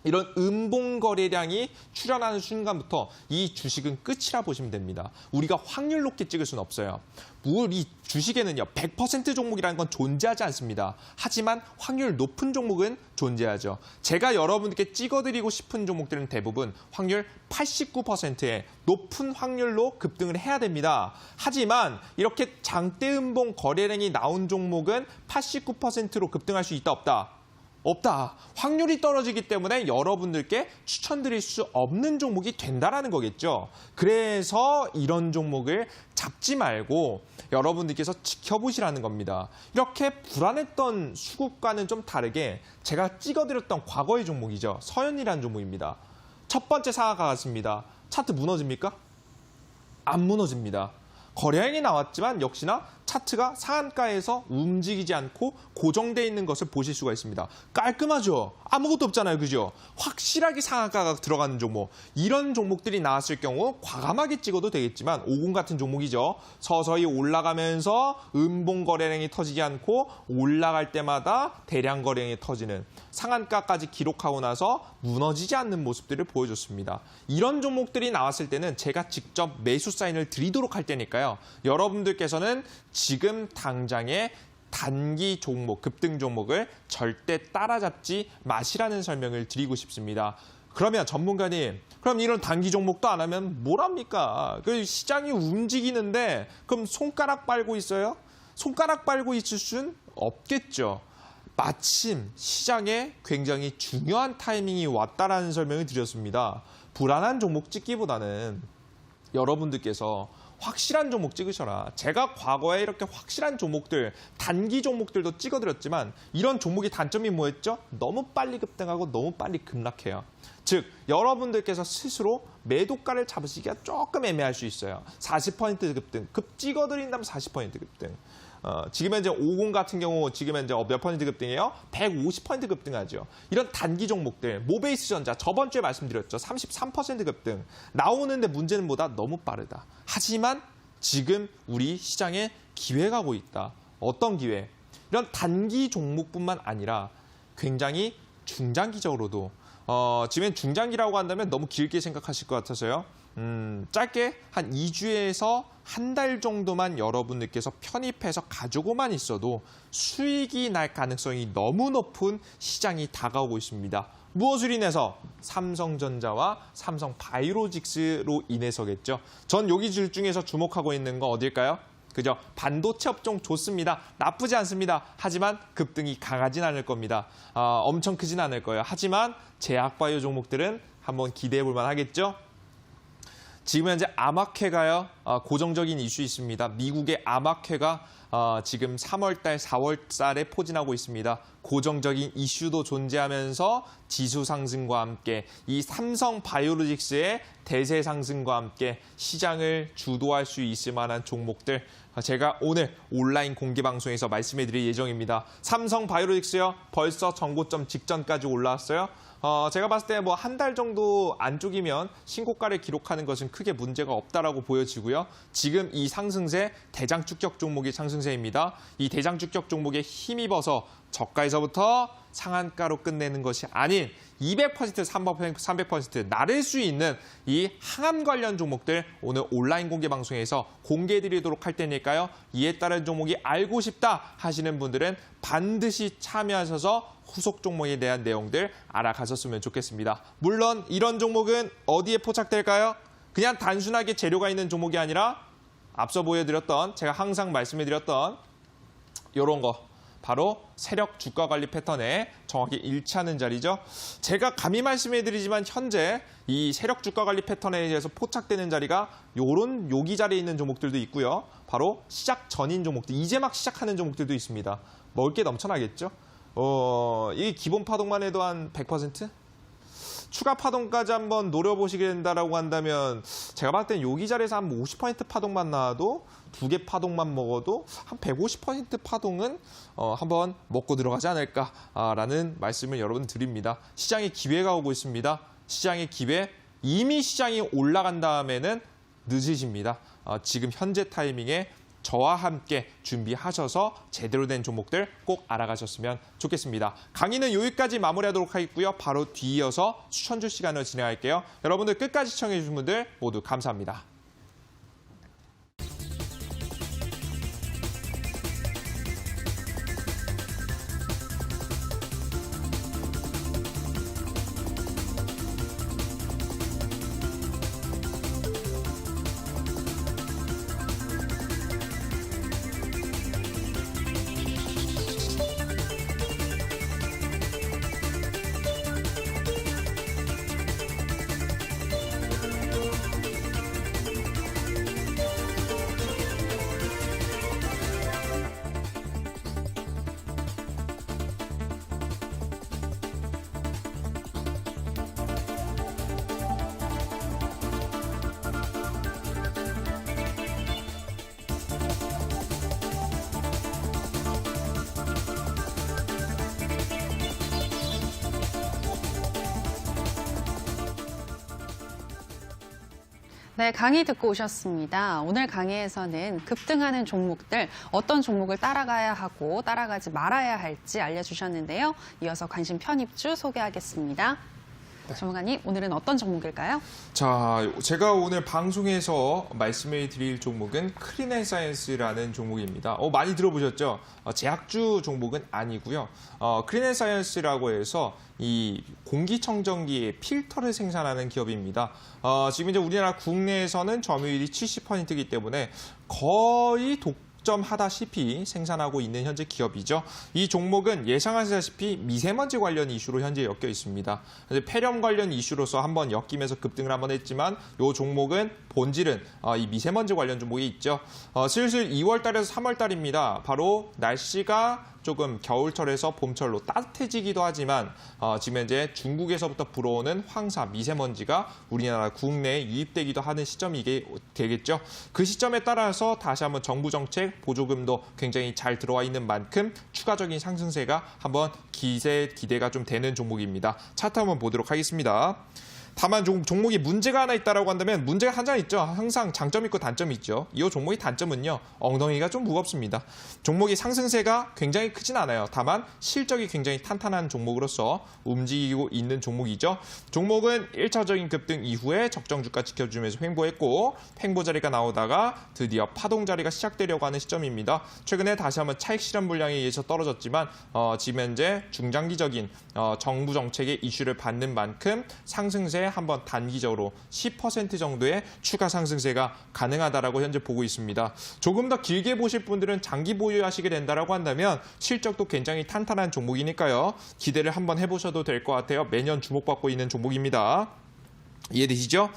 이런 음봉 거래량이 출현하는 순간부터 이 주식은 끝이라 보시면 됩니다. 우리가 확률 높게 찍을 수는 없어요. 이 주식에는요 100% 종목이라는 건 존재하지 않습니다. 하지만 확률 높은 종목은 존재하죠. 제가 여러분께 찍어드리고 싶은 종목들은 대부분 확률 89%의 높은 확률로 급등을 해야 됩니다. 하지만 이렇게 장대 음봉 거래량이 나온 종목은 89%로 급등할 수 있다 없다? 없다. 확률이 떨어지기 때문에 여러분들께 추천드릴 수 없는 종목이 된다라는 거겠죠. 그래서 이런 종목을 잡지 말고 여러분들께서 지켜보시라는 겁니다. 이렇게 불안했던 수급과는 좀 다르게 제가 찍어드렸던 과거의 종목이죠. 서현이라는 종목입니다. 첫 번째 상한가 같습니다. 차트 무너집니까? 안 무너집니다. 거래량이 나왔지만 역시나 차트가 상한가에서 움직이지 않고 고정되어 있는 것을 보실 수가 있습니다. 깔끔하죠? 아무것도 없잖아요. 그죠? 확실하게 상한가가 들어가는 종목. 이런 종목들이 나왔을 경우 과감하게 찍어도 되겠지만 50 같은 종목이죠. 서서히 올라가면서 음봉 거래량이 터지지 않고 올라갈 때마다 대량 거래량이 터지는 상한가까지 기록하고 나서 무너지지 않는 모습들을 보여줬습니다. 이런 종목들이 나왔을 때는 제가 직접 매수 사인을 드리도록 할 테니까요. 여러분들께서는 지금 당장에 단기 종목, 급등 종목을 절대 따라잡지 마시라는 설명을 드리고 싶습니다. 그러면 전문가님, 그럼 이런 단기 종목도 안 하면 뭘 합니까? 그 시장이 움직이는데 그럼 손가락 빨고 있어요? 손가락 빨고 있을 수는 없겠죠. 마침 시장에 굉장히 중요한 타이밍이 왔다라는 설명을 드렸습니다. 불안한 종목 찍기보다는 여러분들께서 확실한 종목 찍으셔라. 제가 과거에 이렇게 확실한 종목들, 단기 종목들도 찍어드렸지만 이런 종목의 단점이 뭐였죠? 너무 빨리 급등하고 너무 빨리 급락해요. 즉, 여러분들께서 스스로 매도가를 잡으시기가 조금 애매할 수 있어요. 40% 급등, 찍어드린다면 40% 급등. 지금 현재 50 같은 경우 지금 현재 몇 퍼센트 급등이에요? 150% 급등하죠. 이런 단기 종목들, 모베이스 전자 저번 주에 말씀드렸죠. 33% 급등. 나오는데 문제는 뭐다? 너무 빠르다. 하지만 지금 우리 시장에 기회가 오고 있다. 어떤 기회? 이런 단기 종목뿐만 아니라 굉장히 중장기적으로도 지금 중장기라고 한다면 너무 길게 생각하실 것 같아서요. 짧게 한 2주에서 한 달 정도만 여러분들께서 편입해서 가지고만 있어도 수익이 날 가능성이 너무 높은 시장이 다가오고 있습니다. 무엇을 인해서? 삼성전자와 삼성바이오로직스로 인해서겠죠. 전 여기 줄 중에서 주목하고 있는 거 어딜까요? 그죠? 반도체 업종 좋습니다. 나쁘지 않습니다. 하지만 급등이 강하진 않을 겁니다. 엄청 크진 않을 거예요. 하지만 제약바이오 종목들은 한번 기대해 볼 만하겠죠? 지금 현재 암학회가요. 고정적인 이슈 있습니다. 미국의 암학회가 지금 3월달, 4월달에 포진하고 있습니다. 고정적인 이슈도 존재하면서 지수 상승과 함께 이 삼성바이오로직스의 대세 상승과 함께 시장을 주도할 수 있을 만한 종목들 제가 오늘 온라인 공개 방송에서 말씀해 드릴 예정입니다. 삼성바이오로직스요. 벌써 전고점 직전까지 올라왔어요. 제가 봤을 때 뭐 한 달 정도 안쪽이면 신고가를 기록하는 것은 크게 문제가 없다라고 보여지고요. 지금 이 상승세 대장 축적 종목이 상승세입니다. 이 대장 축적 종목에 힘입어서 저가에서부터 상한가로 끝내는 것이 아닌 200%, 300% 나를 수 있는 이 항암 관련 종목들 오늘 온라인 공개 방송에서 공개해드리도록 할 테니까요. 이에 따른 종목이 알고 싶다 하시는 분들은 반드시 참여하셔서 후속 종목에 대한 내용들 알아가셨으면 좋겠습니다. 물론 이런 종목은 어디에 포착될까요? 그냥 단순하게 재료가 있는 종목이 아니라 앞서 보여드렸던 제가 항상 말씀해드렸던 이런 거 바로 세력 주가 관리 패턴에 정확히 일치하는 자리죠. 제가 감히 말씀해드리지만 현재 이 세력 주가 관리 패턴에 의해서 포착되는 자리가 요런 여기 자리에 있는 종목들도 있고요. 바로 시작 전인 종목들, 이제 막 시작하는 종목들도 있습니다. 먹을 게 넘쳐나겠죠. 이 기본 파동만 해도 한 100%? 추가 파동까지 한번 노려보시게 된다라고 한다면 제가 봤을 땐 여기 자리에서 한 50% 파동만 나와도 2개 파동만 먹어도 한 150% 파동은 한번 먹고 들어가지 않을까라는 말씀을 여러분 드립니다. 시장에 기회가 오고 있습니다. 시장의 기회, 이미 시장이 올라간 다음에는 늦으십니다. 지금 현재 타이밍에 저와 함께 준비하셔서 제대로 된 종목들 꼭 알아가셨으면 좋겠습니다. 강의는 여기까지 마무리하도록 하겠고요. 바로 뒤이어서 추천주 시간을 진행할게요. 여러분들 끝까지 시청해 주신 분들 모두 감사합니다. 네, 강의 듣고 오셨습니다. 오늘 강의에서는 급등하는 종목들, 어떤 종목을 따라가야 하고 따라가지 말아야 할지 알려주셨는데요. 이어서 관심 편입주 소개하겠습니다. 전문가님, 오늘은 어떤 종목일까요? 자, 제가 오늘 방송에서 말씀해 드릴 종목은 크린앤사이언스라는 종목입니다. 많이 들어보셨죠? 제약주 종목은 아니고요. 크린앤사이언스라고 해서 이 공기청정기의 필터를 생산하는 기업입니다. 지금 이제 우리나라 국내에서는 점유율이 70%이기 때문에 거의 독점하다시피 생산하고 있는 현재 기업이죠. 이 종목은 예상하시다시피 미세먼지 관련 이슈로 현재 엮여 있습니다. 폐렴 관련 이슈로서 한번 엮이면서 급등을 한번 했지만 이 종목은 본질은 이 미세먼지 관련 종목이 있죠. 슬슬 2월 달에서 3월 달입니다. 바로 날씨가 조금 겨울철에서 봄철로 따뜻해지기도 하지만 지금 현재 중국에서부터 불어오는 황사, 미세먼지가 우리나라 국내에 유입되기도 하는 시점이 이게 되겠죠. 그 시점에 따라서 다시 한번 정부 정책 보조금도 굉장히 잘 들어와 있는 만큼 추가적인 상승세가 한번 기대가 좀 되는 종목입니다. 차트 한번 보도록 하겠습니다. 다만 종목이 문제가 하나 있다라고 한다면 문제가 하나 있죠. 항상 장점이 있고 단점이 있죠. 이 종목의 단점은요. 엉덩이가 좀 무겁습니다. 종목이 상승세가 굉장히 크진 않아요. 다만 실적이 굉장히 탄탄한 종목으로서 움직이고 있는 종목이죠. 종목은 1차적인 급등 이후에 적정 주가 지켜주면서 횡보했고 횡보 자리가 나오다가 드디어 파동 자리가 시작되려고 하는 시점입니다. 최근에 다시 한번 차익 실현 물량에 의해서 떨어졌지만 지금 현재 중장기적인 정부 정책의 이슈를 받는 만큼 상승세 한번 단기적으로 10% 정도의 추가 상승세가 가능하다라고 현재 보고 있습니다. 조금 더 길게 보실 분들은 장기 보유하시게 된다라고 한다면 실적도 굉장히 탄탄한 종목이니까요. 기대를 한번 해보셔도 될 것 같아요. 매년 주목받고 있는 종목입니다. 이해되시죠?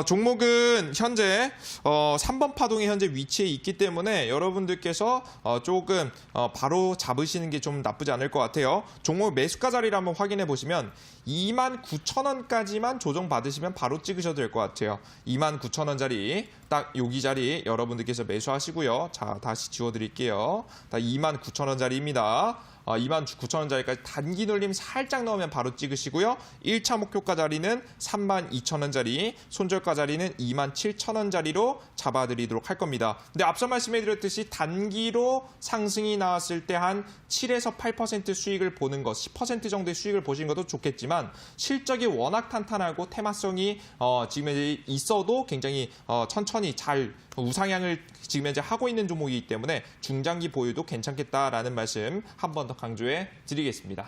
종목은 현재 3번 파동이 현재 위치에 있기 때문에 여러분들께서 조금 바로 잡으시는 게 좀 나쁘지 않을 것 같아요. 종목 매수가 자리를 한번 확인해 보시면 29,000원까지만 조정받으시면 바로 찍으셔도 될 것 같아요. 29,000원 자리, 딱 여기 자리 여러분들께서 매수하시고요. 자, 다시 지워드릴게요. 29,000원 자리입니다. 29,000원짜리까지 단기 눌림 살짝 넣으면 바로 찍으시고요. 1차 목표가 자리는 32,000원짜리, 손절가 자리는 27,000원짜리로 잡아드리도록 할 겁니다. 근데 앞서 말씀해드렸듯이 단기로 상승이 나왔을 때 한 7에서 8% 수익을 보는 것, 10% 정도의 수익을 보시는 것도 좋겠지만 실적이 워낙 탄탄하고 테마성이 지금 있어도 굉장히 천천히 잘 우상향을 지금 현재 하고 있는 종목이기 때문에 중장기 보유도 괜찮겠다라는 말씀 한 번 더 강조해 드리겠습니다.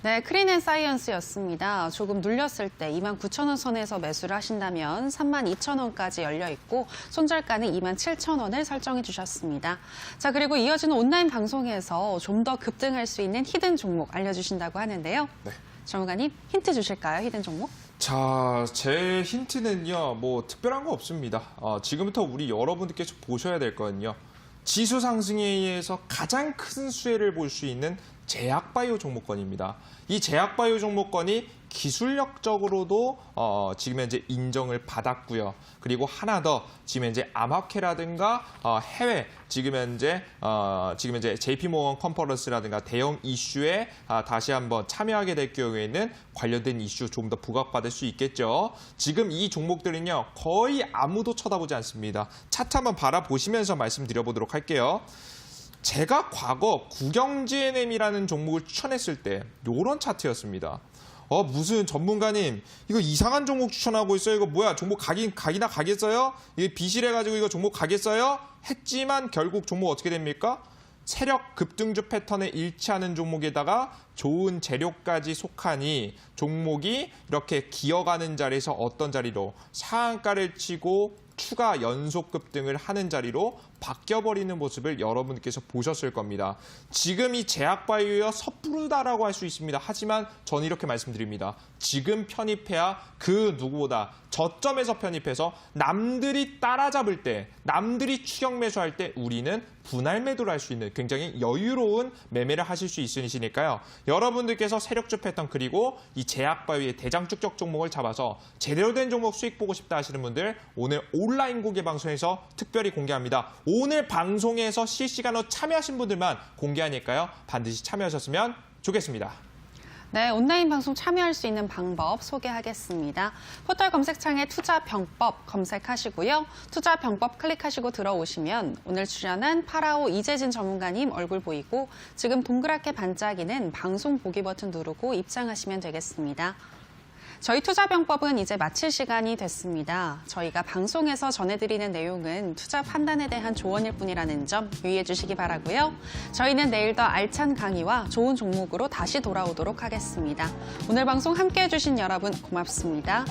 네, 크린앤사이언스였습니다. 조금 눌렸을 때 29,000원 선에서 매수를 하신다면 32,000원까지 열려 있고 손절가는 27,000원을 설정해 주셨습니다. 자, 그리고 이어지는 온라인 방송에서 좀 더 급등할 수 있는 히든 종목 알려주신다고 하는데요. 네. 전문가님 힌트 주실까요? 히든 종목? 자, 제 힌트는요, 뭐 특별한 거 없습니다. 지금부터 우리 여러분들께서 보셔야 될 거는요. 지수 상승에 의해서 가장 큰 수혜를 볼 수 있는 제약바이오 종목권입니다. 이 제약바이오 종목권이 기술력적으로도 지금 현재 인정을 받았고요. 그리고 하나 더 지금 현재 암학회라든가 해외 지금 현재 JP모건 컨퍼런스라든가 대형 이슈에 다시 한번 참여하게 될 경우에는 관련된 이슈 좀 더 부각받을 수 있겠죠. 지금 이 종목들은요 거의 아무도 쳐다보지 않습니다. 차트 한번 바라보시면서 말씀드려보도록 할게요. 제가 과거 구경GNM이라는 종목을 추천했을 때 이런 차트였습니다. 무슨 전문가님 이거 이상한 종목 추천하고 있어요. 이거 뭐야 종목 각이나 가겠어요? 이게 비실해가지고 이거 종목 가겠어요? 했지만 결국 종목 어떻게 됩니까? 세력 급등주 패턴에 일치하는 종목에다가 좋은 재료까지 속하니 종목이 이렇게 기어가는 자리에서 어떤 자리로 상한가를 치고 추가 연속 급등을 하는 자리로 바뀌어버리는 모습을 여러분께서 보셨을 겁니다. 지금 이 제약바이오가 섣부르다라고 할 수 있습니다. 하지만 저는 이렇게 말씀드립니다. 지금 편입해야 그 누구보다 저점에서 편입해서 남들이 따라잡을 때, 남들이 추격 매수할 때 우리는 분할 매도를 할 수 있는 굉장히 여유로운 매매를 하실 수 있으시니까요. 여러분들께서 세력주 패턴 그리고 이 제약바이오의 대장축적 종목을 잡아서 제대로 된 종목 수익 보고 싶다 하시는 분들 오늘 온라인 공개 방송에서 특별히 공개합니다. 오늘 방송에서 실시간으로 참여하신 분들만 공개하니까요. 반드시 참여하셨으면 좋겠습니다. 네, 온라인 방송 참여할 수 있는 방법 소개하겠습니다. 포털 검색창에 투자병법 검색하시고요. 투자병법 클릭하시고 들어오시면 오늘 출연한 파라오 이재진 전문가님 얼굴 보이고 지금 동그랗게 반짝이는 방송 보기 버튼 누르고 입장하시면 되겠습니다. 저희 투자병법은 이제 마칠 시간이 됐습니다. 저희가 방송에서 전해드리는 내용은 투자 판단에 대한 조언일 뿐이라는 점 유의해 주시기 바라고요. 저희는 내일 더 알찬 강의와 좋은 종목으로 다시 돌아오도록 하겠습니다. 오늘 방송 함께해 주신 여러분 고맙습니다.